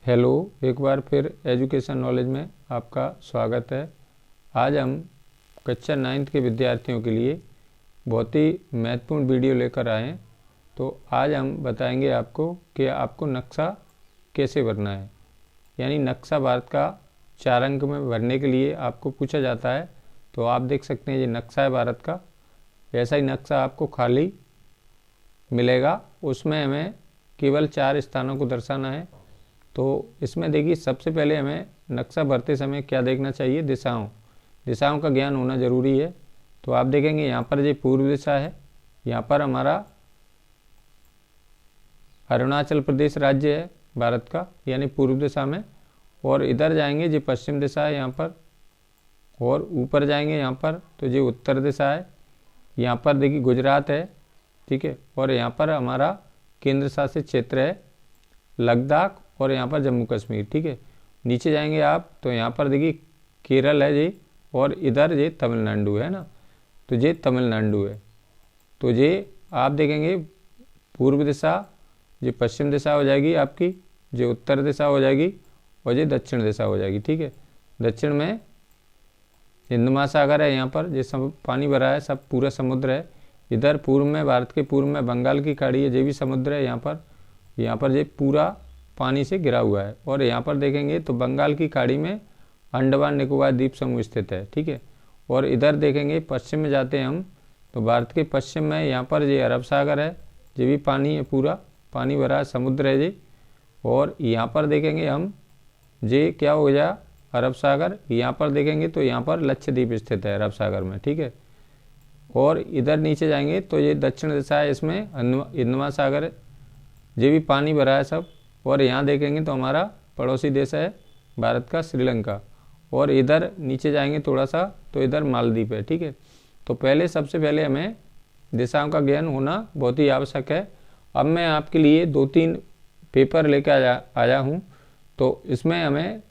Hello, एक बार फिर education knowledge में आपका स्वागत है। आज हम कक्षा 9th के विद्यार्थियों के लिए बहुत ही महत्वपूर्ण वीडियो लेकर आए हैं। तो आज हम बताएंगे आपको कि आपको नक्शा कैसे भरना है। यानी नक्शा भारत का 4 अंक में भरने के लिए आपको पूछा जाता है। तो आप देख सकते हैं ये नक्शा है भारत का। ऐसा ही नक्शा आपको खाली मिलेगा, उसमें हमें केवल 4 स्थानों को दर्शाना है। तो इसमें देखिए, सबसे पहले हमें नक्शा भरते समय क्या देखना चाहिए, दिशाओं का ज्ञान होना ज़रूरी है। तो आप देखेंगे यहाँ पर जो पूर्व दिशा है, यहाँ पर हमारा अरुणाचल प्रदेश राज्य है भारत का, यानी पूर्व दिशा में। और इधर जाएंगे जो पश्चिम दिशा है यहाँ पर, और ऊपर जाएंगे यहाँ पर तो जो उत्तर दिशा है। यहाँ पर देखिए गुजरात है, ठीक है। और यहाँ पर हमारा केंद्र शासित क्षेत्र है लद्दाख, और यहाँ पर जम्मू कश्मीर, ठीक है। नीचे जाएंगे आप तो यहाँ पर देखिए केरल है जी, और इधर ये तमिलनाडु है ना, तो ये तमिलनाडु है। तो ये आप देखेंगे पूर्व दिशा, ये पश्चिम दिशा हो जाएगी आपकी, ये उत्तर दिशा हो जाएगी, और ये दक्षिण दिशा हो जाएगी, ठीक है। दक्षिण में हिंद महासागर है, यहाँ पर ये सब पानी भरा है, सब पूरा समुद्र है। इधर पूर्व में, भारत के पूर्व में बंगाल की खाड़ी है, ये भी समुद्र है। यहाँ पर ये पूरा पानी से घिरा हुआ है। और यहाँ पर देखेंगे तो बंगाल की खाड़ी में अंडमान निकोबार द्वीप समूह स्थित है, ठीक है। और इधर देखेंगे पश्चिम में जाते हैं हम, तो भारत के पश्चिम में यहाँ पर ये अरब सागर है, ये भी पानी है, पूरा पानी भरा है, समुद्र है जी। और यहाँ पर देखेंगे हम, ये क्या हो गया, अरब सागर। यहाँ पर देखेंगे तो यहाँ पर लक्षद्वीप स्थित है अरब सागर में, ठीक है। और इधर नीचे जाएंगे तो ये दक्षिण दिशा है, इसमें हिंद महासागर है, ये भी पानी भरा है सब। और यहाँ देखेंगे तो हमारा पड़ोसी देश है भारत का, श्रीलंका। और इधर नीचे जाएंगे थोड़ा सा तो इधर मालदीव है, ठीक है। तो सबसे पहले हमें दिशाओं का ज्ञान होना बहुत ही आवश्यक है। अब मैं आपके लिए 2-3 पेपर लेकर आया हूँ। तो इसमें हमें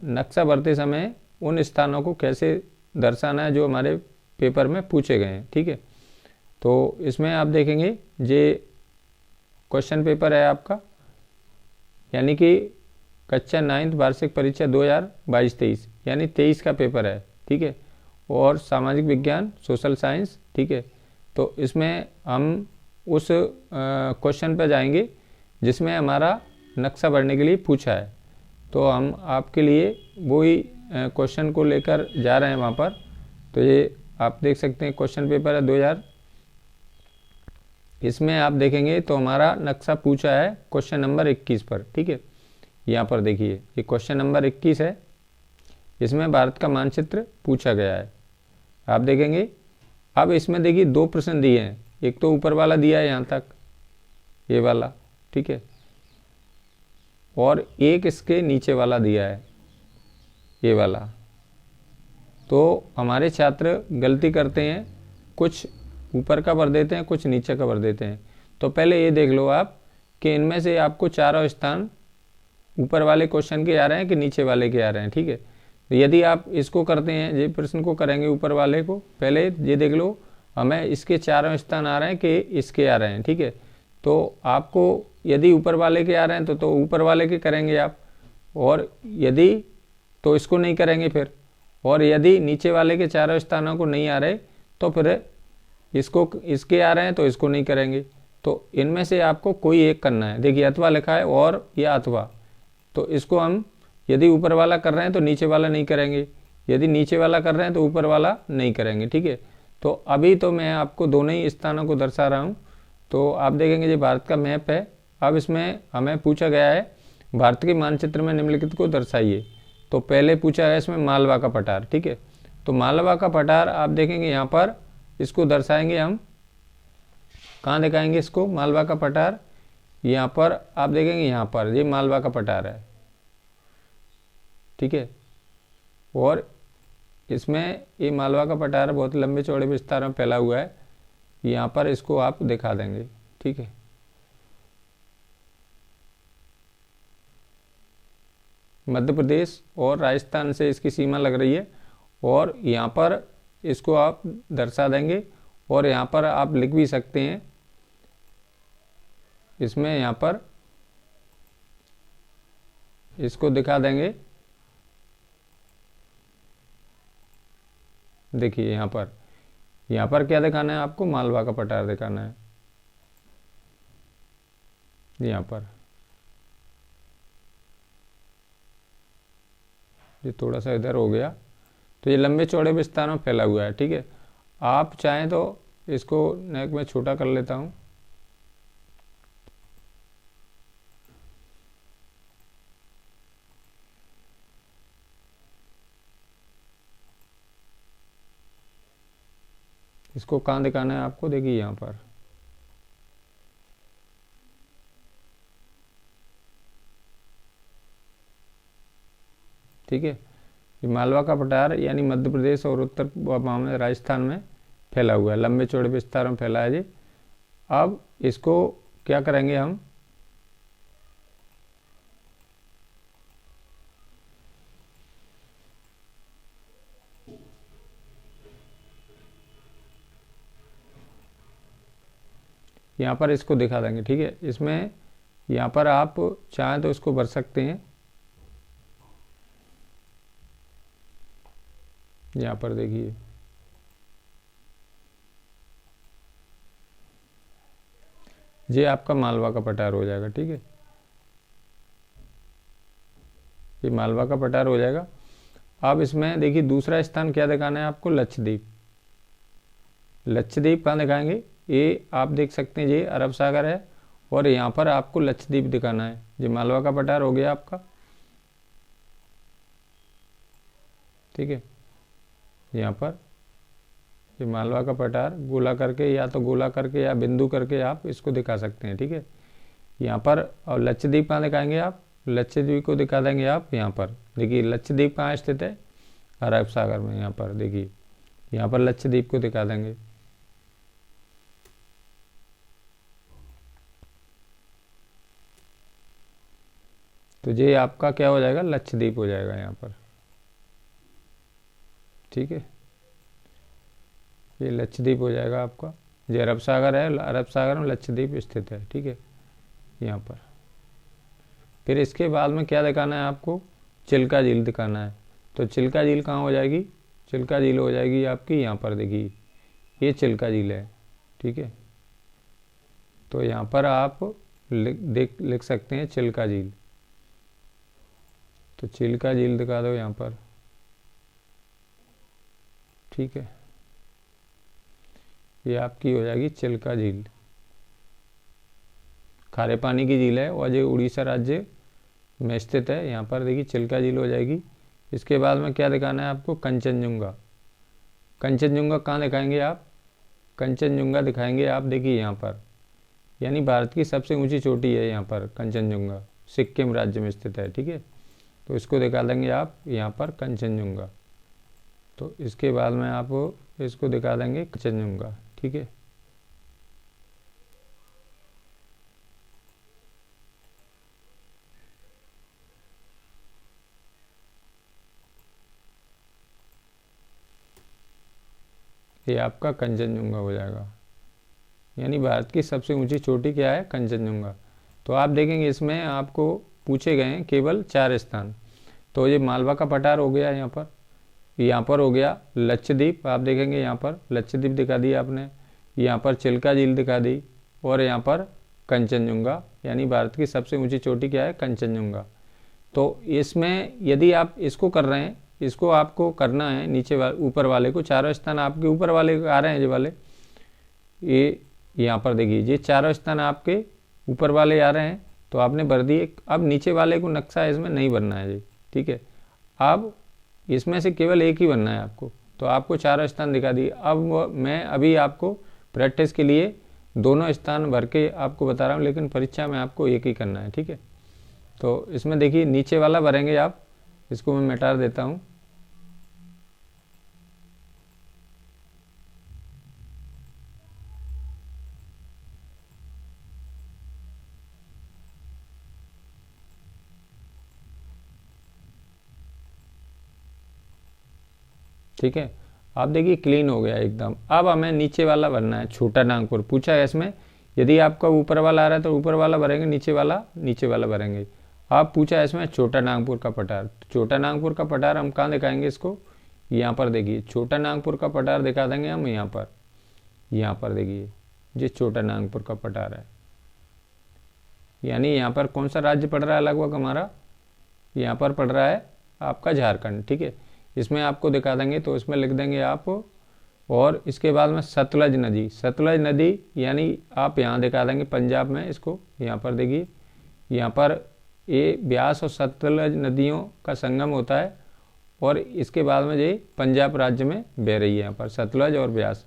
नक्शा भरते समय उन स्थानों को कैसे दर्शाना है जो हमारे पेपर में पूछे गए हैं, ठीक है। तो इसमें आप देखेंगे ये क्वेश्चन पेपर है आपका, यानी कि कक्षा 9th वार्षिक परीक्षा 2022-23 यानी 23 का पेपर है, ठीक है। और सामाजिक विज्ञान, सोशल साइंस, ठीक है। तो इसमें हम उस क्वेश्चन पर जाएंगे जिसमें हमारा नक्शा भरने के लिए पूछा है। तो हम आपके लिए वही क्वेश्चन को लेकर जा रहे हैं वहाँ पर। तो ये आप देख सकते हैं क्वेश्चन पेपर है 2000। इसमें आप देखेंगे तो हमारा नक्शा पूछा है क्वेश्चन नंबर 21 पर, ठीक है। यहाँ पर देखिए ये क्वेश्चन नंबर 21 है, इसमें भारत का मानचित्र पूछा गया है। आप देखेंगे अब इसमें देखिए 2 प्रश्न दिए हैं, एक तो ऊपर वाला दिया है यहाँ तक, ये वाला, ठीक है। और एक इसके नीचे वाला दिया है, ये वाला। तो हमारे छात्र गलती करते हैं, कुछ ऊपर का भर देते हैं, कुछ नीचे का भर देते हैं। तो पहले ये देख लो आप कि इनमें से आपको चारों स्थान ऊपर वाले क्वेश्चन के आ रहे हैं कि नीचे वाले के आ रहे हैं, ठीक है। तो यदि आप इसको करते हैं, ये प्रश्न को करेंगे ऊपर वाले को, पहले ये देख लो हमें इसके चारों स्थान आ रहे हैं कि इसके आ रहे हैं, ठीक है। तो आपको यदि ऊपर वाले के आ रहे हैं तो ऊपर वाले के करेंगे आप, और यदि तो इसको नहीं करेंगे फिर। और यदि नीचे वाले के चारों स्थानों को नहीं आ रहे तो फिर इसके आ रहे हैं तो इसको नहीं करेंगे। तो इनमें से आपको कोई एक करना है। देखिए अथवा लिखा है, और या अथवा, तो इसको हम यदि ऊपर वाला कर रहे हैं तो नीचे वाला नहीं करेंगे, यदि नीचे वाला कर रहे हैं तो ऊपर वाला नहीं करेंगे, ठीक है। तो अभी तो मैं आपको दोनों ही स्थानों को दर्शा रहा हूँ। तो आप देखेंगे ये भारत का मैप है। अब इसमें हमें पूछा गया है भारत के मानचित्र में निम्नलिखित को दर्शाइए। तो पहले पूछा है इसमें मालवा का पठार, ठीक है। तो मालवा का पठार आप देखेंगे यहाँ पर, इसको दर्शाएंगे हम, कहाँ दिखाएंगे इसको, मालवा का पठार यहाँ पर आप देखेंगे, यहाँ पर ये मालवा का पठार है, ठीक है। और इसमें ये मालवा का पठार बहुत लंबे चौड़े विस्तार में फैला हुआ है, यहाँ पर इसको आप दिखा देंगे, ठीक है। मध्य प्रदेश और राजस्थान से इसकी सीमा लग रही है, और यहाँ पर इसको आप दर्शा देंगे। और यहाँ पर आप लिख भी सकते हैं, इसमें यहाँ पर इसको दिखा देंगे। देखिए यहाँ पर क्या दिखाना है आपको, मालवा का पठार दिखाना है। यहाँ पर ये थोड़ा सा इधर हो गया, तो ये लंबे चौड़े विस्तार में फैला हुआ है। ठीक है, आप चाहें तो इसको नेक में छोटा कर लेता हूँ। इसको कहाँ दिखाना है आपको, देखिए यहाँ पर। ठीक है, ये मालवा का पठार यानी मध्य प्रदेश और उत्तर में राजस्थान में फैला हुआ है, लंबे चौड़े विस्तार में फैला है जी। अब इसको क्या करेंगे हम, यहाँ पर इसको दिखा देंगे। ठीक है, इसमें यहाँ पर आप चाहें तो इसको भर सकते हैं। यहाँ पर देखिए, ये आपका मालवा का पठार हो जाएगा। ठीक है, ये मालवा का पठार हो जाएगा। अब इसमें देखिए दूसरा स्थान क्या दिखाना है आपको, लक्षद्वीप। लक्षद्वीप कहाँ दिखाएंगे, ये आप देख सकते हैं ये अरब सागर है, और यहाँ पर आपको लक्षद्वीप दिखाना है। ये मालवा का पठार हो गया आपका। ठीक है, यहाँ पर ये मालवा का पठार गोला करके, या तो गोला करके या बिंदु करके आप इसको दिखा सकते हैं। ठीक है, यहाँ पर। और लक्षद्वीप कहाँ दिखाएंगे आप, लक्षद्वीप को दिखा देंगे आप यहाँ पर। देखिए लक्षद्वीप कहाँ स्थित है, अरब सागर में। यहाँ पर देखिए, यहाँ पर लक्षद्वीप को दिखा देंगे। तो ये आपका क्या हो जाएगा, लक्षद्वीप हो जाएगा यहाँ पर। ठीक है, ये लक्षद्वीप हो जाएगा आपका। ये अरब सागर है, अरब सागर में लक्षद्वीप स्थित है। ठीक है, यहाँ पर। फिर इसके बाद में क्या दिखाना है आपको, चिल्का झील दिखाना है। तो चिल्का झील कहाँ हो जाएगी, चिल्का झील हो जाएगी आपकी यहाँ पर। देखिए ये चिल्का झील है। ठीक है, तो यहाँ पर आप लिख सकते हैं चिल्का झील। तो चिल्का झील दिखा दो यहाँ पर। ठीक है, ये आपकी हो जाएगी चिल्का झील। खारे पानी की झील है और ये उड़ीसा राज्य में स्थित है। यहाँ पर देखिए चिल्का झील हो जाएगी। इसके बाद में क्या दिखाना है आपको, कंचनजुंगा। कंचनजुंगा कहाँ दिखाएंगे आप, कंचनजुंगा दिखाएंगे आप देखिए यहाँ पर, यानी भारत की सबसे ऊंची चोटी है यहाँ पर कंचनजुंगा, सिक्किम राज्य में स्थित है। ठीक है, तो इसको दिखा देंगे आप यहाँ पर कंचनजुंगा। तो इसके बाद में आप इसको दिखा देंगे कंचनजुंगा। ठीक है, ये आपका कंचनजुंगा हो जाएगा, यानी भारत की सबसे ऊंची चोटी क्या है, कंचनजुंगा। तो आप देखेंगे इसमें आपको पूछे गए हैं केवल 4 स्थान। तो ये मालवा का पठार हो गया, यहाँ पर हो गया लक्षद्वीप। आप देखेंगे यहाँ पर लक्षद्वीप दिखा दी आपने, यहाँ पर चिल्का झील दिखा दी, और यहाँ पर कंचनजुंगा, यानी भारत की सबसे ऊंची चोटी क्या है, कंचनजुंगा। तो इसमें यदि आप इसको कर रहे हैं, इसको आपको करना है नीचे ऊपर वाले को, चारों स्थान आपके ऊपर वाले आ रहे हैं ये वाले, ये यहाँ पर देखिए ये चारों स्थान आपके ऊपर वाले आ रहे हैं, तो आपने भर दिए। अब नीचे वाले को नक्शा इसमें नहीं भरना है जी। ठीक है, अब इसमें से केवल एक ही बनना है आपको। तो आपको 4 स्थान दिखा दिए। अब मैं अभी आपको प्रैक्टिस के लिए दोनों स्थान भर के आपको बता रहा हूँ, लेकिन परीक्षा में आपको एक ही करना है। ठीक है, तो इसमें देखिए नीचे वाला भरेंगे आप, इसको मैं मिटा देता हूँ। ठीक है, आप देखिए क्लीन हो गया एकदम। अब हमें नीचे वाला भरना है, छोटा नागपुर पूछा है इसमें। यदि आपका ऊपर वाला आ रहा है तो ऊपर वाला भरेंगे, नीचे वाला भरेंगे। आप पूछा इसमें छोटा नागपुर का पठार, तो छोटा नागपुर का पठार हम कहाँ दिखाएंगे इसको, यहाँ पर देखिए छोटा नागपुर का पठार दिखा देंगे हम यहाँ पर देखिए ये छोटा नागपुर का पठार है। यानी यहाँ पर कौन सा राज्य पड़ रहा है लगभग हमारा, यहाँ पर पड़ रहा है आपका झारखंड, ठीक है। इसमें आपको दिखा देंगे तो इसमें लिख देंगे आप। और इसके बाद में सतलज नदी यानी आप यहाँ दिखा देंगे पंजाब में इसको, यहाँ पर देखिए यहाँ पर ये ब्यास और सतलज नदियों का संगम होता है और इसके बाद में ये पंजाब राज्य में बह रही है। यहाँ पर सतलज और ब्यास,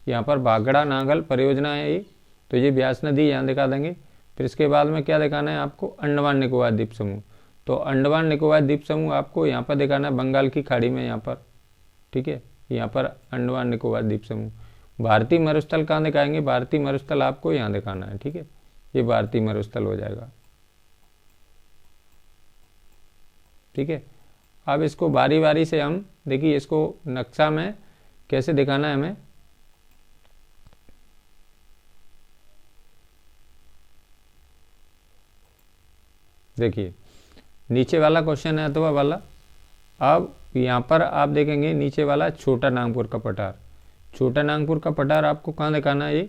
यहाँ पर भाखड़ा नांगल परियोजना है ये, तो ये ब्यास नदी यहाँ दिखा देंगे। फिर इसके बाद में क्या दिखाना है आपको, अंडमान निकोबार द्वीप समूह, तो अंडमान निकोबार द्वीप समूह आपको यहाँ पर दिखाना है बंगाल की खाड़ी में, यहाँ पर, ठीक है। यहाँ पर अंडमान निकोबार द्वीप समूह। भारतीय मरुस्थल कहाँ दिखाएंगे, भारतीय मरुस्थल आपको यहाँ दिखाना है, ठीक है। ये भारतीय मरुस्थल हो जाएगा, ठीक है। अब इसको बारी बारी से हम देखिए इसको नक्शा में कैसे दिखाना है हमें। देखिए नीचे वाला क्वेश्चन है अथवा वाला, अब यहाँ पर आप देखेंगे नीचे वाला छोटा नागपुर का पठार, छोटा नागपुर का पठार आपको कहाँ दिखाना है,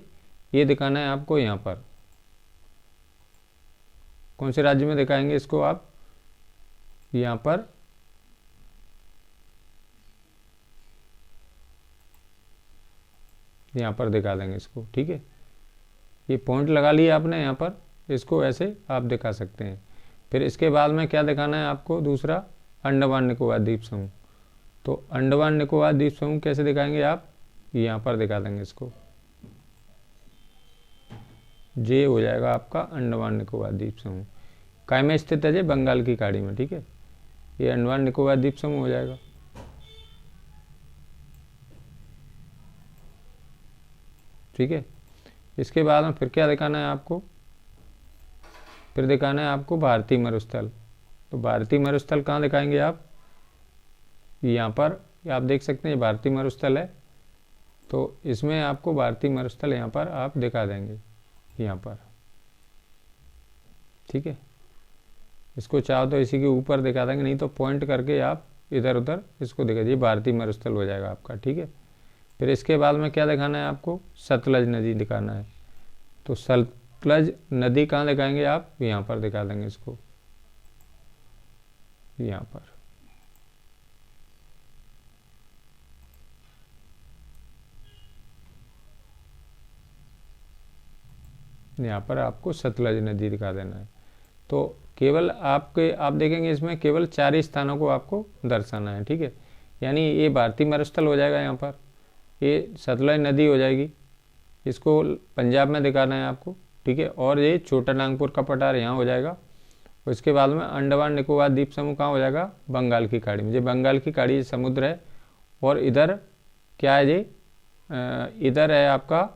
ये दिखाना है आपको यहाँ पर। कौन से राज्य में दिखाएंगे इसको आप, यहाँ पर दिखा देंगे इसको, ठीक है। ये पॉइंट लगा लिया आपने यहाँ पर, इसको ऐसे आप दिखा सकते हैं। फिर इसके बाद में क्या दिखाना है आपको, दूसरा अंडमान निकोबार द्वीप समूह, तो अंडमान निकोबार द्वीप समूह कैसे दिखाएंगे आप, यहाँ पर दिखा देंगे इसको, ये हो जाएगा आपका अंडमान निकोबार द्वीप समूह। काय में स्थित है, ये बंगाल की खाड़ी में, ठीक है। ये अंडमान निकोबार द्वीप समूह हो जाएगा, ठीक है। इसके बाद में फिर क्या दिखाना है आपको, फिर दिखाना है आपको भारतीय मरुस्थल, तो भारतीय मरुस्थल कहाँ दिखाएंगे आप, यहाँ पर आप देख सकते हैं भारतीय मरुस्थल है, तो इसमें आपको भारतीय मरुस्थल यहाँ पर आप दिखा देंगे, यहाँ पर, ठीक है। इसको चाहो तो इसी के ऊपर दिखा देंगे, नहीं तो पॉइंट करके आप इधर उधर इसको दिखा दीजिए, भारतीय मरुस्थल हो जाएगा आपका, ठीक है। फिर इसके बाद में क्या दिखाना है आपको, सतलज नदी दिखाना है, तो सतलज नदी कहाँ दिखाएंगे आप, यहाँ पर दिखा देंगे इसको, यहाँ पर। यहाँ पर आपको सतलज नदी दिखा देना है। तो केवल आप देखेंगे इसमें केवल 4 स्थानों को आपको दर्शाना है, ठीक है। यानी ये भारतीय मरुस्थल हो जाएगा, यहाँ पर ये सतलज नदी हो जाएगी, इसको पंजाब में दिखाना है आपको, ठीक है। और ये छोटा नागपुर का पठार यहाँ हो जाएगा। उसके बाद में अंडमान निकोबार द्वीप समूह कहाँ हो जाएगा, बंगाल की खाड़ी में। ये बंगाल की खाड़ी समुद्र है और इधर क्या है, ये इधर है आपका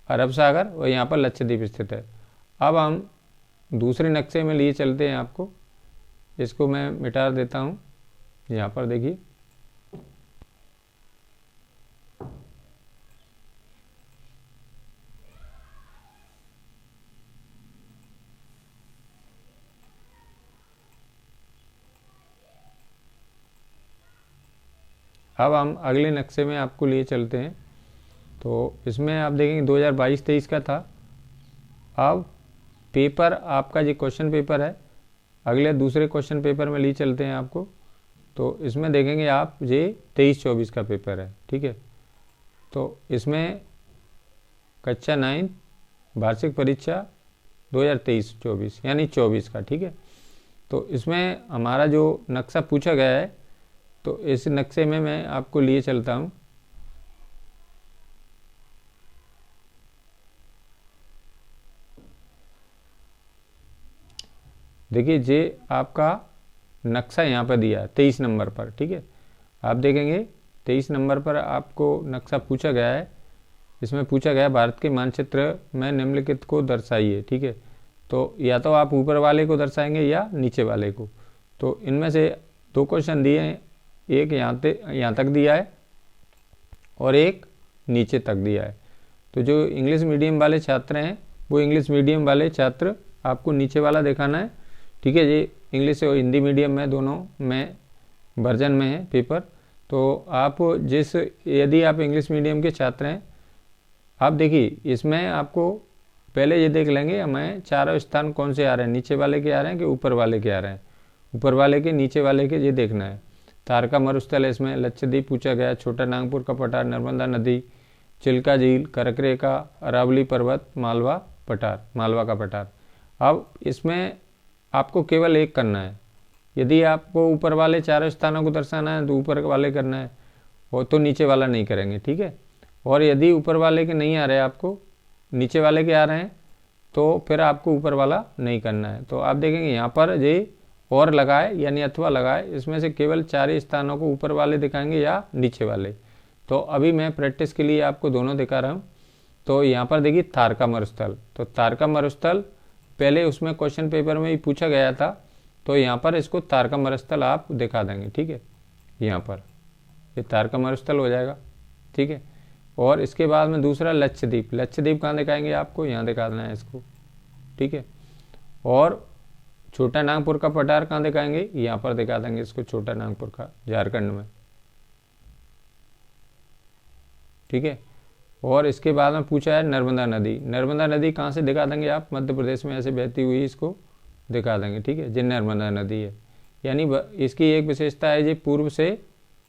अरब सागर और यहाँ पर लक्षद्वीप स्थित है। अब हम दूसरे नक्शे में लिए चलते हैं आपको, इसको मैं मिटा देता हूँ। यहाँ पर देखिए अब हम अगले नक्शे में आपको लिए चलते हैं। तो इसमें आप देखेंगे 2022-23 का था। अब पेपर आपका जो क्वेश्चन पेपर है, अगले दूसरे क्वेश्चन पेपर में लिए चलते हैं आपको। तो इसमें देखेंगे आप ये 23-24 का पेपर है, ठीक है। तो इसमें कक्षा 9 वार्षिक परीक्षा 2023-24 यानी 24 का, ठीक है। तो इसमें हमारा जो नक्शा पूछा गया है, तो इस नक्शे में मैं आपको लिए चलता हूँ। देखिए ये आपका नक्शा यहाँ पर दिया है 23 नंबर पर, ठीक है। आप देखेंगे 23 नंबर पर आपको नक्शा पूछा गया है। इसमें पूछा गया भारत के मानचित्र में निम्नलिखित को दर्शाइए, ठीक है। तो या तो आप ऊपर वाले को दर्शाएंगे या नीचे वाले को। तो इनमें से 2 क्वेश्चन दिए हैं, एक यहाँ तक दिया है और एक नीचे तक दिया है। तो जो इंग्लिश मीडियम वाले छात्र हैं, वो इंग्लिश मीडियम वाले छात्र आपको नीचे वाला दिखाना है। ठीक है। ये इंग्लिश और हिंदी मीडियम में दोनों में वर्जन में है पेपर। तो आप यदि आप इंग्लिश मीडियम के छात्र हैं, आप देखिए इसमें आपको पहले ये देख लेंगे हमें चारों स्थान कौन से आ रहे हैं, नीचे वाले के आ रहे हैं कि ऊपर वाले के आ रहे हैं। ऊपर वाले के, नीचे वाले के, ये देखना है। तारका मरुस्थल है इसमें, लक्षद्वीप पूछा गया, छोटा नागपुर का पठार, नर्मदा नदी, चिल्का झील, करकरेका, अरावली पर्वत, मालवा पठार, मालवा का पठार। अब इसमें आपको केवल एक करना है। यदि आपको ऊपर वाले चारों स्थानों को दर्शाना है तो ऊपर वाले करना है, और तो नीचे वाला नहीं करेंगे, ठीक है। और यदि ऊपर वाले के नहीं आ रहे आपको, नीचे वाले के आ रहे हैं, तो फिर आपको ऊपर वाला नहीं करना है। तो आप देखेंगे यहाँ पर ये और लगाए यानी अथवा लगाए, इसमें से केवल 4 ही स्थानों को ऊपर वाले दिखाएंगे या नीचे वाले। तो अभी मैं प्रैक्टिस के लिए आपको दोनों दिखा रहा हूँ। तो यहाँ पर देखिए तारका मरुस्थल, तो तारका मरुस्थल पहले उसमें क्वेश्चन पेपर में ही पूछा गया था, तो यहाँ पर इसको तारका मरुस्थल आप दिखा देंगे, ठीक है। यहाँ पर ये तारका मरुस्थल हो जाएगा, ठीक है। और इसके बाद में दूसरा लक्षद्वीप, लक्षद्वीप कहाँ दिखाएंगे आपको, यहाँ दिखा देना है इसको, ठीक है। और छोटा नागपुर का पठार कहाँ दिखाएंगे, यहाँ पर दिखा देंगे इसको, छोटा नागपुर का, झारखंड में, ठीक है। और इसके बाद में पूछा है नर्मदा नदी, नर्मदा नदी कहाँ से दिखा देंगे आप, मध्य प्रदेश में ऐसे बहती हुई इसको दिखा देंगे, ठीक है। जिन नर्मदा नदी है, यानी इसकी एक विशेषता है ये पूर्व से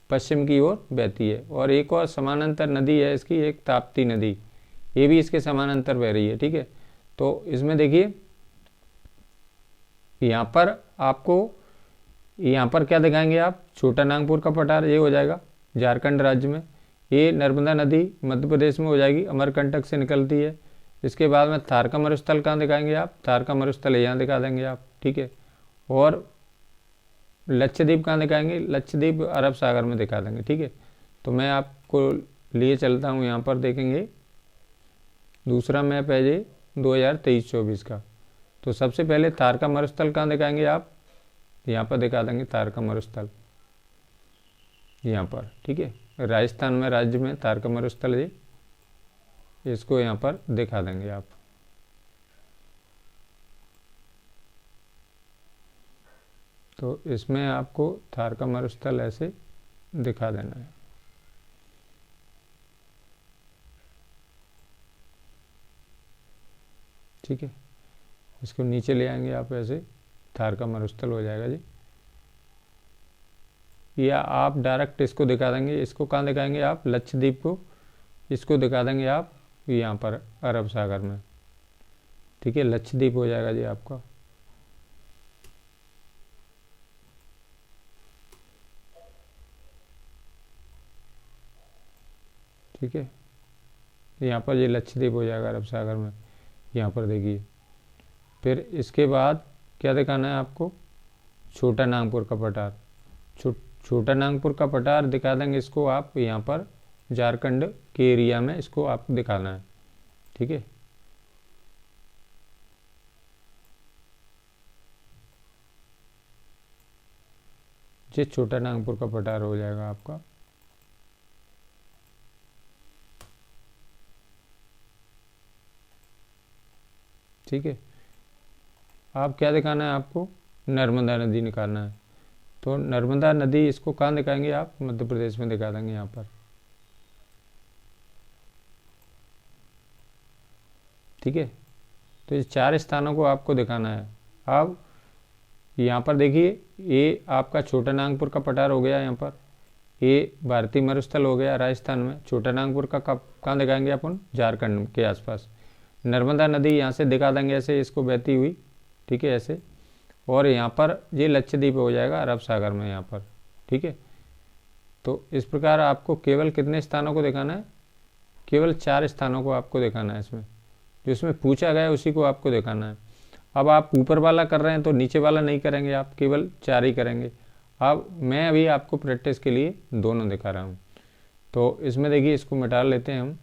पश्चिम की ओर बहती है। और एक और समानांतर नदी है इसकी, एक ताप्ती नदी, ये भी इसके समानांतर बह रही है, ठीक है। तो इसमें देखिए यहाँ पर आपको, यहाँ पर क्या दिखाएंगे आप, छोटा नागपुर का पठार, ये हो जाएगा झारखंड राज्य में। ये नर्मदा नदी मध्य प्रदेश में हो जाएगी, अमरकंटक से निकलती है। इसके बाद में तारका मरुस्थल कहाँ दिखाएंगे आप, तारका मरुस्थल यहाँ दिखा देंगे आप, ठीक है। और लक्षद्वीप कहाँ दिखाएंगे, लक्षद्वीप अरब सागर में दिखा देंगे, ठीक है। तो मैं आपको लिए चलता हूँ, यहाँ पर देखेंगे दूसरा मैप है ये 2023-24 का। तो सबसे पहले तारका मरुस्थल कहाँ दिखाएंगे आप, यहाँ पर दिखा देंगे तारका मरुस्थल, यहाँ पर, ठीक है। राजस्थान में राज्य में तारका मरुस्थल है, इसको यहाँ पर दिखा देंगे आप। तो इसमें आपको तारका मरुस्थल ऐसे दिखा देना है, ठीक है। इसको नीचे ले आएंगे आप ऐसे, तारका मरुस्थल हो जाएगा जी। या आप डायरेक्ट इसको दिखा देंगे, इसको कहाँ दिखाएंगे आप, लक्षद्वीप को, इसको दिखा देंगे आप यहाँ पर अरब सागर में, ठीक है। लक्षद्वीप हो जाएगा जी आपका, ठीक है। यहाँ पर ये लक्षद्वीप हो जाएगा अरब सागर में, यहाँ पर देखिए। फिर इसके बाद क्या दिखाना है आपको, छोटा नागपुर का पठार, छोटा नागपुर का पठार दिखा देंगे इसको आप, यहाँ पर झारखंड के एरिया में इसको आप दिखाना है, ठीक है। ये छोटा नागपुर का पठार हो जाएगा आपका, ठीक है। आप क्या दिखाना है आपको, नर्मदा नदी निकालना है। तो नर्मदा नदी इसको कहाँ दिखाएंगे आप, मध्य प्रदेश में दिखा देंगे यहाँ पर, ठीक है। तो ये 4 स्थानों को आपको दिखाना है। अब यहाँ पर देखिए ये आपका छोटा नागपुर का पठार हो गया, यहाँ पर ये भारतीय मरुस्थल हो गया राजस्थान में। छोटा नागपुर का कहाँ दिखाएंगे अपन, झारखंड के आसपास। नर्मदा नदी यहाँ से दिखा देंगे ऐसे, इसको बहती हुई, ठीक है, ऐसे। और यहाँ पर ये लक्षद्वीप हो जाएगा अरब सागर में, यहाँ पर, ठीक है। तो इस प्रकार आपको केवल कितने स्थानों को दिखाना है, केवल 4 स्थानों को आपको दिखाना है इसमें, जो इसमें पूछा गया है उसी को आपको दिखाना है। अब आप ऊपर वाला कर रहे हैं तो नीचे वाला नहीं करेंगे, आप केवल 4 ही करेंगे। अब मैं अभी आपको प्रैक्टिस के लिए दोनों दिखा रहा हूँ। तो इसमें देखिए इसको मिटा लेते हैं हम,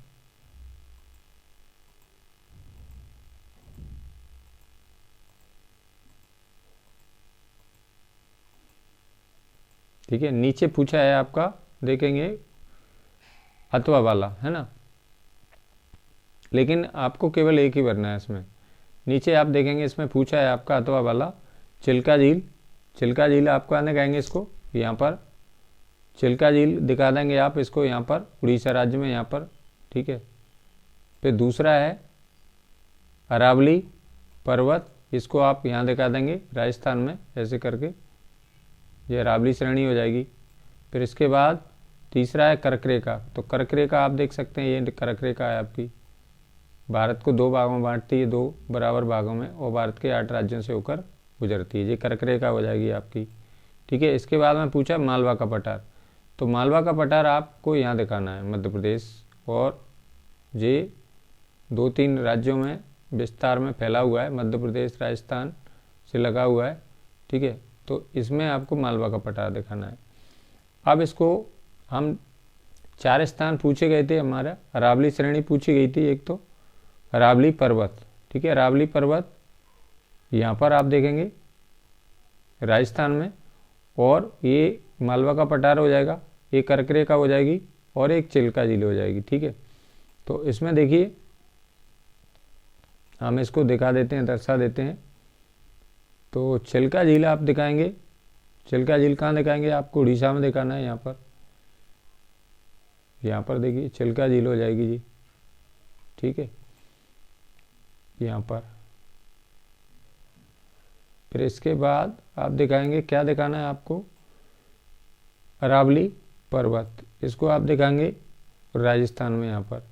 ठीक है। नीचे पूछा है आपका, देखेंगे अथवा वाला, है ना, लेकिन आपको केवल एक ही भरना है इसमें। नीचे आप देखेंगे इसमें पूछा है आपका अथवा वाला, चिल्का झील, चिल्का झील आपको आने कहेंगे इसको, यहाँ पर चिल्का झील दिखा देंगे आप इसको, यहाँ पर उड़ीसा राज्य में यहाँ पर, ठीक है। फिर दूसरा है अरावली पर्वत, इसको आप यहाँ दिखा देंगे राजस्थान में, ऐसे करके ये अरावली श्रेणी हो जाएगी। फिर इसके बाद तीसरा है कर्करेखा, तो कर्करेखा आप देख सकते हैं, ये कर्करेखा है आपकी, भारत को 2 भागों में बांटती है, 2 बराबर भागों में, और भारत के 8 राज्यों से होकर गुजरती है, ये कर्करेखा हो जाएगी आपकी, ठीक है। इसके बाद में पूछा मालवा का पठार, तो मालवा का पठार आपको यहाँ दिखाना है मध्य प्रदेश, और ये 2-3 राज्यों में विस्तार में फैला हुआ है, मध्य प्रदेश राजस्थान से लगा हुआ है, ठीक है। तो इसमें आपको मालवा का पठार दिखाना है। अब इसको हम 4 स्थान पूछे गए थे, हमारा अरावली श्रेणी पूछी गई थी, एक तो अरावली पर्वत, ठीक है। अरावली पर्वत यहाँ पर आप देखेंगे राजस्थान में, और ये मालवा का पठार हो जाएगा, एक कर्करेखा हो जाएगी, और एक चिल्का झील हो जाएगी, ठीक है। तो इसमें देखिए हम इसको दिखा देते हैं, दर्शा देते हैं। तो चिल्का झील आप दिखाएंगे, चिल्का झील कहाँ दिखाएंगे, आपको उड़ीसा में दिखाना है, यहाँ पर देखिए चिल्का झील हो जाएगी जी, ठीक है, यहाँ पर। फिर इसके बाद आप दिखाएंगे, क्या दिखाना है आपको, अरावली पर्वत, इसको आप दिखाएंगे राजस्थान में, यहाँ पर।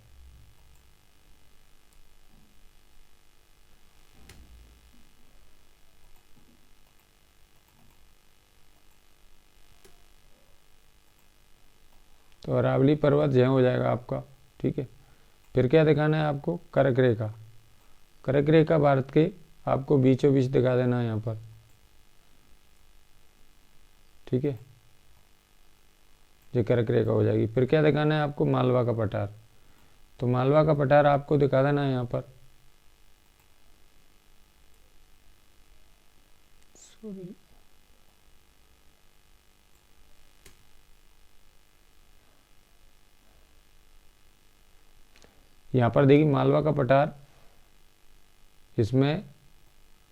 तो अरावली पर्वत यहाँ हो जाएगा आपका, ठीक है। फिर क्या दिखाना है आपको, कर्करेखा, कर्करेखा भारत के आपको बीचों बीच दिखा देना है यहाँ पर, ठीक है, ये कर्करेखा हो जाएगी। फिर क्या दिखाना है आपको, मालवा का पठार, तो मालवा का पठार आपको दिखा देना है यहाँ पर, सॉरी, यहाँ पर देखिए मालवा का पठार, इसमें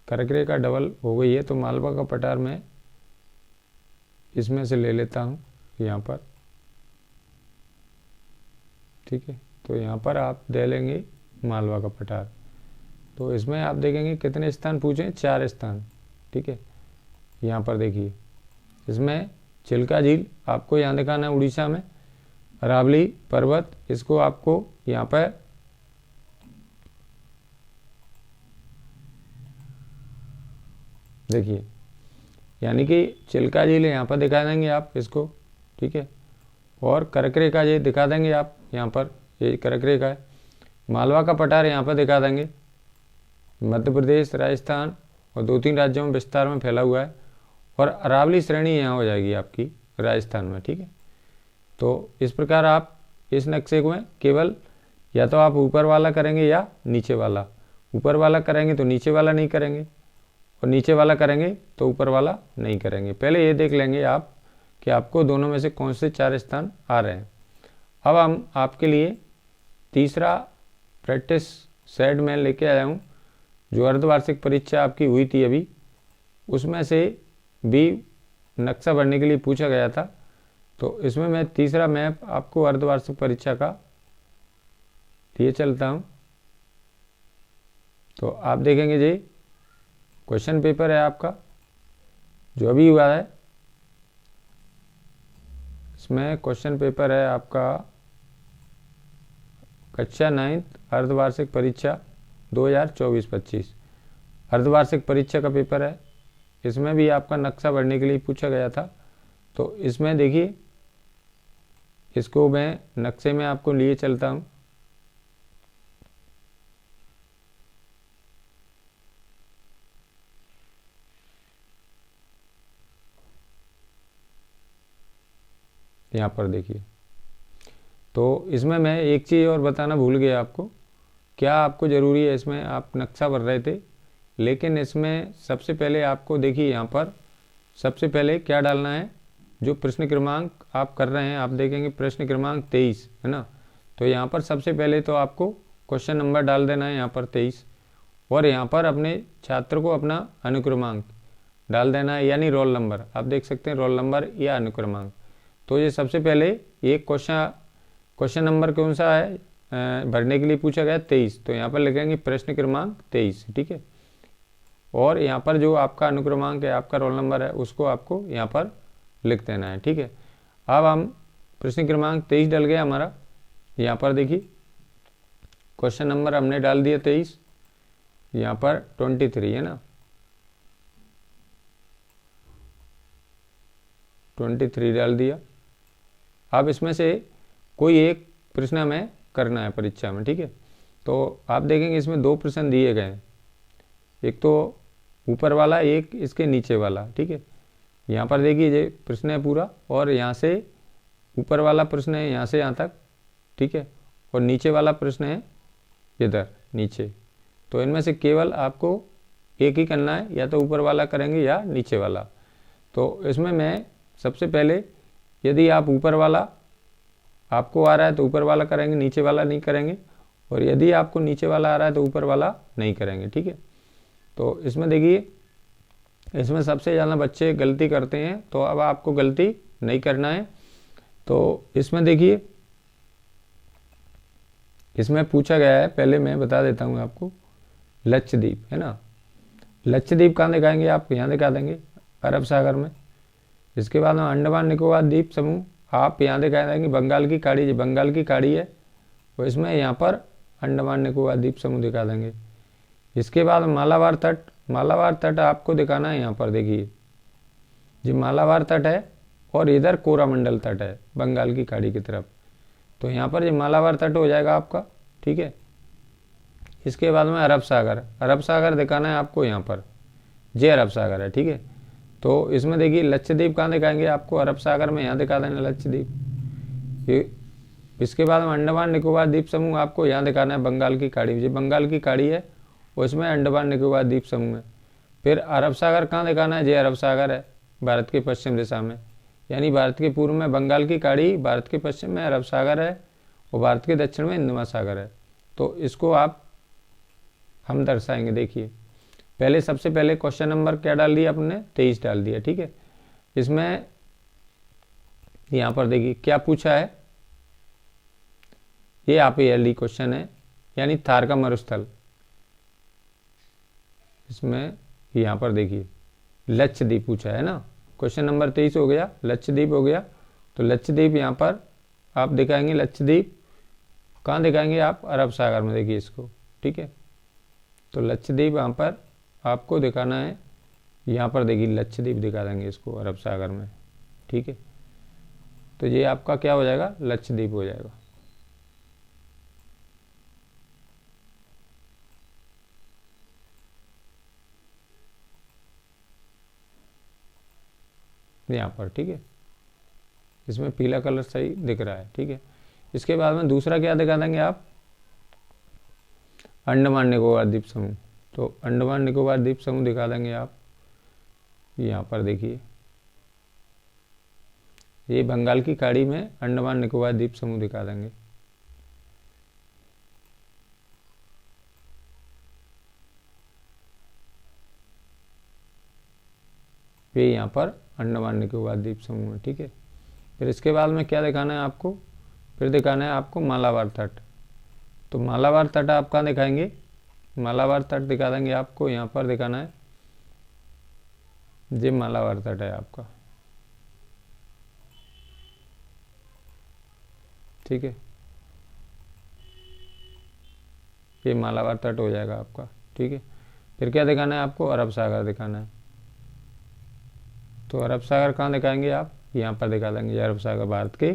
कर्करेखा डबल हो गई है, तो मालवा का पठार मैं इसमें से ले लेता हूँ यहाँ पर, ठीक है। तो यहाँ पर आप दे लेंगे मालवा का पठार, तो इसमें आप देखेंगे कितने स्थान पूछे, 4 स्थान, ठीक है। यहाँ पर देखिए इसमें चिल्का झील आपको यहाँ दिखाना है उड़ीसा में, अरावली पर्वत इसको आपको यहाँ पर देखिए, यानी कि चिल्का झील यहाँ पर दिखा देंगे आप इसको, ठीक है, और कर्करेखा ये दिखा देंगे आप यहाँ पर, ये कर्करेखा है। मालवा का पठार यहाँ पर दिखा देंगे, मध्य प्रदेश राजस्थान और 2-3 राज्यों में विस्तार में फैला हुआ है, और अरावली श्रेणी यहाँ हो जाएगी आपकी राजस्थान में, ठीक है। तो इस प्रकार आप इस नक्शे को केवल या तो आप ऊपर वाला करेंगे या नीचे वाला, ऊपर वाला करेंगे तो नीचे वाला नहीं करेंगे, और नीचे वाला करेंगे तो ऊपर वाला नहीं करेंगे। पहले ये देख लेंगे आप कि आपको दोनों में से कौन से 4 स्थान आ रहे हैं। अब हम आपके लिए तीसरा प्रैक्टिस सेट में लेके आया हूँ, जो अर्धवार्षिक परीक्षा आपकी हुई थी अभी, उसमें से भी नक्शा भरने के लिए पूछा गया था। तो इसमें मैं तीसरा मैप आपको अर्धवार्षिक परीक्षा का लिए चलता हूँ। तो आप देखेंगे जी क्वेश्चन पेपर है आपका जो अभी हुआ है, इसमें क्वेश्चन पेपर है आपका कक्षा 9th अर्धवार्षिक परीक्षा 2024-25 अर्धवार्षिक परीक्षा का पेपर है। इसमें भी आपका नक्शा भरने के लिए पूछा गया था। तो इसमें देखिए इसको मैं नक्शे में आपको लिए चलता हूँ। यहाँ पर देखिए, तो इसमें मैं एक चीज़ और बताना भूल गया आपको, क्या आपको ज़रूरी है, इसमें आप नक्शा भर रहे थे लेकिन इसमें सबसे पहले आपको देखिए यहाँ पर सबसे पहले क्या डालना है, जो प्रश्न क्रमांक आप कर रहे हैं आप देखेंगे प्रश्न क्रमांक 23 है ना। तो यहाँ पर सबसे पहले तो आपको क्वेश्चन नंबर डाल देना है यहाँ पर 23, और यहाँ पर अपने छात्र को अपना अनुक्रमांक डाल देना है, यानी रोल नंबर। आप देख सकते हैं रोल नंबर या अनुक्रमांक। तो ये सबसे पहले एक क्वेश्चन नंबर कौन सा है भरने के लिए पूछा गया 23, तो यहाँ पर लिखेंगे प्रश्न क्रमांक 23, ठीक है। और यहाँ पर जो आपका अनुक्रमांक है, आपका रोल नंबर है, उसको आपको यहाँ पर लिख देना है, ठीक है। अब हम प्रश्न क्रमांक 23 डल गया हमारा। यहाँ पर देखिए क्वेश्चन नंबर हमने डाल दिया 23, यहाँ पर 23 है ना, 23 डाल दिया। अब इसमें से कोई एक प्रश्न हमें करना है परीक्षा में, ठीक है। तो आप देखेंगे इसमें 2 प्रश्न दिए गए हैं, एक तो ऊपर वाला, एक इसके नीचे वाला, ठीक है। यहाँ पर देखिए ये प्रश्न है पूरा, और यहाँ से ऊपर वाला प्रश्न है यहाँ से यहाँ तक, ठीक है, और नीचे वाला प्रश्न है इधर नीचे। तो इनमें से केवल आपको एक ही करना है, या तो ऊपर वाला करेंगे या नीचे वाला। तो इसमें मैं सबसे पहले, यदि आप ऊपर वाला आपको आ रहा है तो ऊपर वाला करेंगे, नीचे वाला नहीं करेंगे, और यदि आपको नीचे वाला आ रहा है तो ऊपर वाला नहीं करेंगे, ठीक है। तो इसमें देखिए, इसमें सबसे ज़्यादा बच्चे गलती करते हैं, तो अब आपको गलती नहीं करना है। तो इसमें देखिए, इसमें पूछा गया है, पहले मैं बता देता हूँ आपको, लक्षद्वीप है ना। लक्षद्वीप कहाँ दिखाएंगे आप, यहाँ दिखा देंगे अरब सागर में। इसके बाद में अंडमान निकोबार द्वीप समूह आप यहाँ दिखा देंगे बंगाल की खाड़ी, जो बंगाल की खाड़ी है वो इसमें यहाँ पर अंडमान निकोबार द्वीप समूह दिखा देंगे। इसके बाद मालाबार तट, मालाबार तट आपको दिखाना है यहाँ पर, देखिए जो मालाबार तट है, और इधर कोरामंडल तट है बंगाल की खाड़ी की तरफ। तो यहाँ पर ये मालाबार तट हो जाएगा आपका, ठीक है। इसके बाद में अरब सागर, अरब सागर दिखाना है आपको यहाँ पर, ये अरब सागर है, ठीक है। तो इसमें देखिए लक्षद्वीप कहाँ दिखाएंगे आपको, अरब सागर में यहाँ दिखा देना लक्षद्वीप। ये इसके बाद में अंडमान निकोबार द्वीप समूह आपको यहाँ दिखाना है बंगाल की खाड़ी, जो बंगाल की खाड़ी है उसमें अंडमान निकोबार द्वीप समूह है। फिर अरब सागर कहाँ दिखाना है, ये अरब सागर है भारत के पश्चिम दिशा में, यानी भारत के पूर्व में बंगाल की खाड़ी, भारत के पश्चिम में अरब सागर है, और भारत के दक्षिण में हिंद महासागर है। तो इसको आप हम दर्शाएंगे। देखिए पहले, सबसे पहले क्वेश्चन नंबर क्या डाल दिया आपने, 23 डाल दिया, ठीक है। इसमें यहाँ पर देखिए क्या पूछा है, ये आप ईयरली क्वेश्चन है, यानी थार का मरुस्थल। इसमें यहाँ पर देखिए लक्षद्वीप पूछा है ना, क्वेश्चन नंबर 23 हो गया, लक्षद्वीप हो गया। तो लक्षद्वीप यहाँ पर आप दिखाएंगे, लक्षद्वीप कहाँ दिखाएंगे आप, अरब सागर में, देखिए इसको, ठीक है। तो लक्षद्वीप यहाँ पर आपको दिखाना है, यहाँ पर देखिए लक्षद्वीप दिखा देंगे इसको अरब सागर में, ठीक है। तो ये आपका क्या हो जाएगा, लक्षद्वीप हो जाएगा। यहाँ पर, ठीक है, इसमें पीला कलर सही दिख रहा है, ठीक है। इसके बाद में दूसरा क्या दिखा देंगे आप, अंडमान निकोबार द्वीप समूह। तो अंडमान निकोबार द्वीप समूह दिखा देंगे आप, यहाँ पर देखिए ये बंगाल की खाड़ी में अंडमान निकोबार द्वीप समूह दिखा देंगे। ये यहाँ पर अंडमान निकोबार द्वीप समूह है, ठीक है। फिर इसके बाद में क्या दिखाना है आपको, फिर दिखाना है आपको मालाबार तट। तो मालाबार तट आप कहाँ दिखाएंगे, मालाबार तट दिखा देंगे आपको, यहाँ पर दिखाना है, ये मालाबार तट है आपका, ठीक है। ये मालाबार तट हो जाएगा आपका, ठीक है। फिर क्या दिखाना है आपको, अरब सागर दिखाना है। तो अरब सागर कहाँ दिखाएंगे आप, यहाँ पर दिखा देंगे, अरब सागर भारत के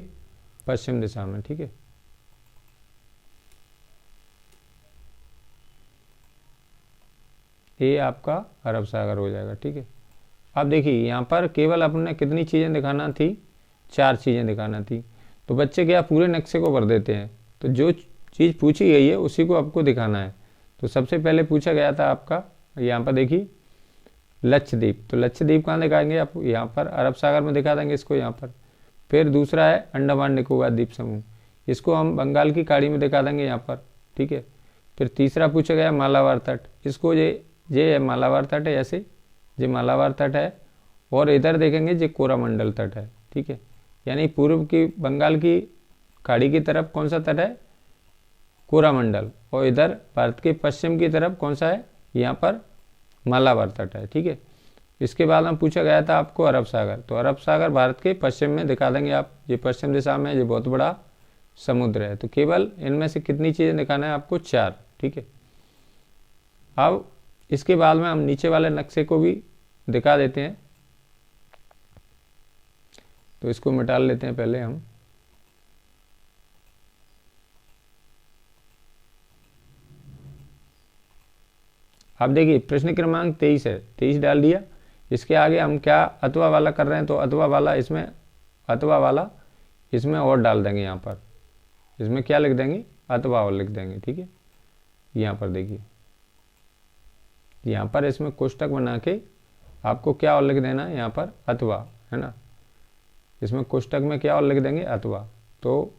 पश्चिम दिशा में, ठीक है। ये आपका अरब सागर हो जाएगा, ठीक है। अब देखिए यहाँ पर केवल अपने कितनी चीज़ें दिखाना थी, 4 चीज़ें दिखाना थी। तो बच्चे क्या पूरे नक्शे को भर देते हैं, तो जो चीज़ पूछी गई है उसी को आपको दिखाना है। तो सबसे पहले पूछा गया था आपका, यहाँ पर देखिए लक्षद्वीप। तो लक्षद्वीप कहाँ दिखाएंगे आप, यहाँ पर अरब सागर में दिखा देंगे इसको, यहाँ पर। फिर दूसरा है अंडमान निकोबार द्वीप समूह, इसको हम बंगाल की खाड़ी में दिखा देंगे यहाँ पर, ठीक है। फिर तीसरा पूछा गया मालाबार तट, इसको ये है मालाबार तट है, ऐसे ये मालाबार तट है, और इधर देखेंगे ये कोरामंडल तट है। ठीक है, यानी पूर्व की बंगाल की खाड़ी की तरफ कौन सा तट है, कोरामंडल, और इधर भारत के पश्चिम की तरफ कौन सा है, यहाँ पर मालाबार तट है। ठीक है, इसके बाद में पूछा गया था आपको अरब सागर, तो अरब सागर भारत के पश्चिम में दिखा देंगे आप, ये पश्चिम दिशा में, ये बहुत बड़ा समुद्र है। तो केवल इनमें से कितनी चीज़ें दिखाना है आपको, 4। ठीक है, अब इसके बाद में हम नीचे वाले नक्शे को भी दिखा देते हैं, तो इसको मिटा लेते हैं पहले हम। अब देखिए प्रश्न क्रमांक 23 है, 23 डाल दिया। इसके आगे हम क्या अथवा वाला कर रहे हैं, तो अथवा वाला इसमें और डाल देंगे। यहाँ पर इसमें क्या लिख देंगे, अथवा और लिख देंगे। ठीक है, यहाँ पर देखिए, यहाँ पर इसमें कोष्टक बना के आपको क्या और लिख देना है, यहाँ पर अथवा, है ना। इसमें कोष्टक में क्या और लिख देंगे, अथवा। तो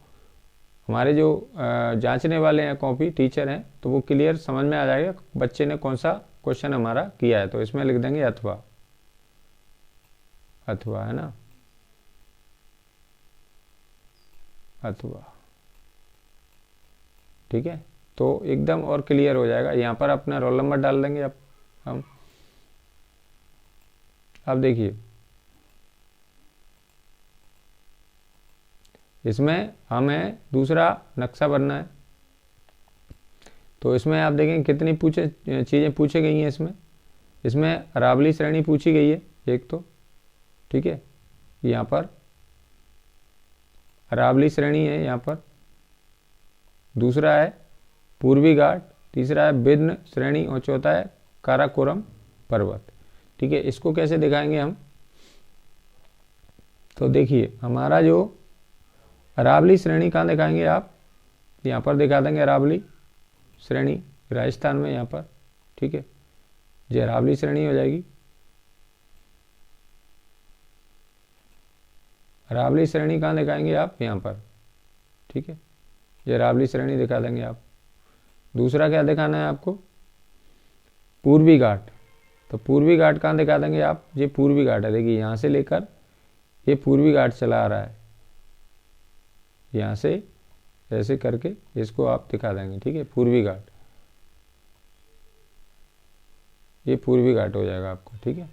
हमारे जो जांचने वाले हैं कॉपी टीचर हैं, तो वो क्लियर समझ में आ जाएगा बच्चे ने कौन सा क्वेश्चन हमारा किया है। तो इसमें लिख देंगे अथवा, अथवा, है ना, अथवा। ठीक है, तो एकदम और क्लियर हो जाएगा। यहाँ पर अपना रोल नंबर डाल देंगे हम। अब देखिए इसमें हमें दूसरा नक्शा बनना है, तो इसमें आप देखें कितनी चीज़ें पूछी गई हैं। इसमें अरावली श्रेणी पूछी गई है एक तो, ठीक है, यहाँ पर अरावली श्रेणी है, यहाँ पर दूसरा है पूर्वी घाट, तीसरा है विंध्य श्रेणी, और चौथा है काराकोरम पर्वत। ठीक है, इसको कैसे दिखाएंगे हम, तो देखिए हमारा जो अरावली श्रेणी कहाँ दिखाएंगे आप, यहाँ पर दिखा देंगे अरावली श्रेणी राजस्थान में, यहाँ पर। ठीक है, ये अरावली श्रेणी हो जाएगी। अरावली श्रेणी कहाँ दिखाएंगे आप, यहाँ पर। ठीक है, ये अरावली श्रेणी दिखा देंगे आप। दूसरा क्या दिखाना है आपको, पूर्वी घाट, तो पूर्वी घाट कहाँ दिखा देंगे आप, ये पूर्वी घाट है। देखिए यहाँ से लेकर ये पूर्वी घाट चला आ रहा है, यहाँ से ऐसे करके इसको आप दिखा देंगे। ठीक है, पूर्वी घाट, ये पूर्वी घाट हो जाएगा आपको। ठीक है,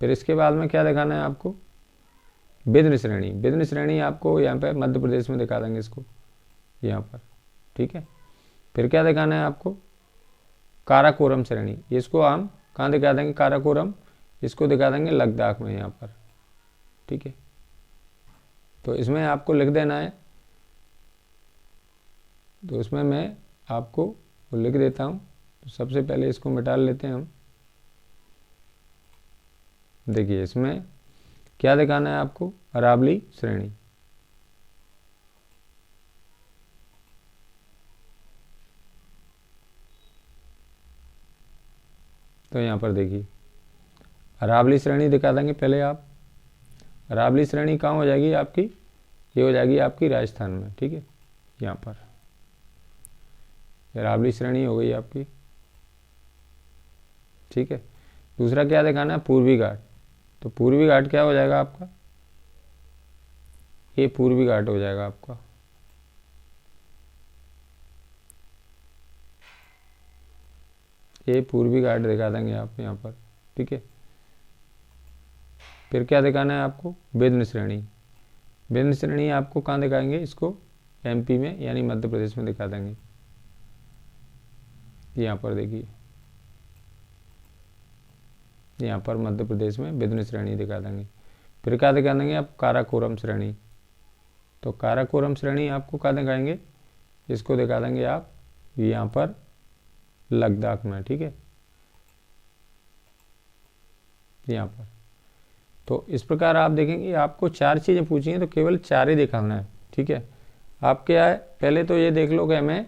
फिर इसके बाद में क्या दिखाना है आपको, विंध्य श्रेणी। विंध्य श्रेणी आपको यहाँ पे मध्य प्रदेश में दिखा देंगे इसको, यहाँ पर। ठीक है, फिर क्या दिखाना है आपको, काराकोरम श्रेणी, इसको हम कहाँ दिखा देंगे, काराकोरम, इसको दिखा देंगे लद्दाख में, यहाँ पर। ठीक है, तो इसमें आपको लिख देना है, तो इसमें मैं आपको वो लिख देता हूँ। तो सबसे पहले इसको मिटा लेते हैं हम। देखिए इसमें क्या दिखाना है आपको, अरावली श्रेणी। तो यहाँ पर देखिए अरावली श्रेणी दिखा देंगे पहले आप। अरावली श्रेणी कहाँ हो जाएगी आपकी, ये हो जाएगी आपकी राजस्थान में। ठीक है, यहाँ पर अरावली श्रेणी हो गई आपकी। ठीक है, दूसरा क्या दिखाना है, पूर्वी घाट, तो पूर्वी घाट क्या हो जाएगा आपका, ये पूर्वी घाट हो जाएगा आपका। ये पूर्वी घाट दिखा देंगे आप यहाँ पर। ठीक है, फिर क्या दिखाना है आपको, विंध्य श्रेणी। विंध्य श्रेणी आपको कहाँ दिखाएंगे, इसको एमपी में यानी मध्य प्रदेश में दिखा देंगे। यहाँ पर देखिए, यहाँ पर मध्य प्रदेश में विंध्य श्रेणी दिखा देंगे। फिर क्या दिखा देंगे आप, काराकोरम श्रेणी, तो काराकोरम श्रेणी आपको कहाँ दिखाएंगे, इसको दिखा देंगे आप यहाँ पर लद्दाख में। ठीक है, यहाँ पर। तो इस प्रकार आप देखेंगे आपको 4 चीज़ें पूछी हैं, तो केवल 4 ही दिखाना है। ठीक है, आप क्या है, पहले तो ये देख लो कि हमें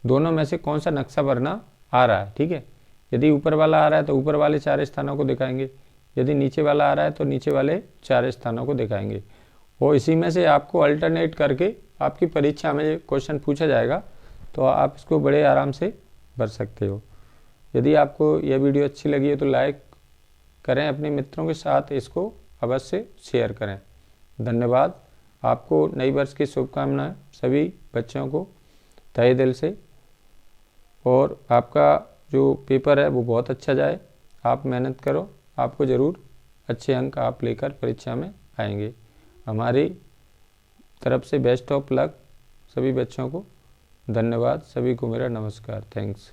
दोनों में से कौन सा नक्शा भरना आ रहा है। ठीक है, यदि ऊपर वाला आ रहा है तो ऊपर वाले 4 स्थानों को दिखाएंगे, यदि नीचे वाला आ रहा है तो नीचे वाले 4 स्थानों को दिखाएंगे, और इसी में से आपको अल्टरनेट करके आपकी परीक्षा में क्वेश्चन पूछा जाएगा, तो आप इसको बड़े आराम से भर सकते हो। यदि आपको यह वीडियो अच्छी लगी है तो लाइक करें, अपने मित्रों के साथ इसको अवश्य शेयर करें। धन्यवाद। आपको नई वर्ष की शुभकामनाएं सभी बच्चों को तहे दिल से, और आपका जो पेपर है वो बहुत अच्छा जाए। आप मेहनत करो, आपको ज़रूर अच्छे अंक आप लेकर परीक्षा में आएंगे। हमारी तरफ से बेस्ट ऑफ लक सभी बच्चों को। धन्यवाद। सभी को मेरा नमस्कार। थैंक्स।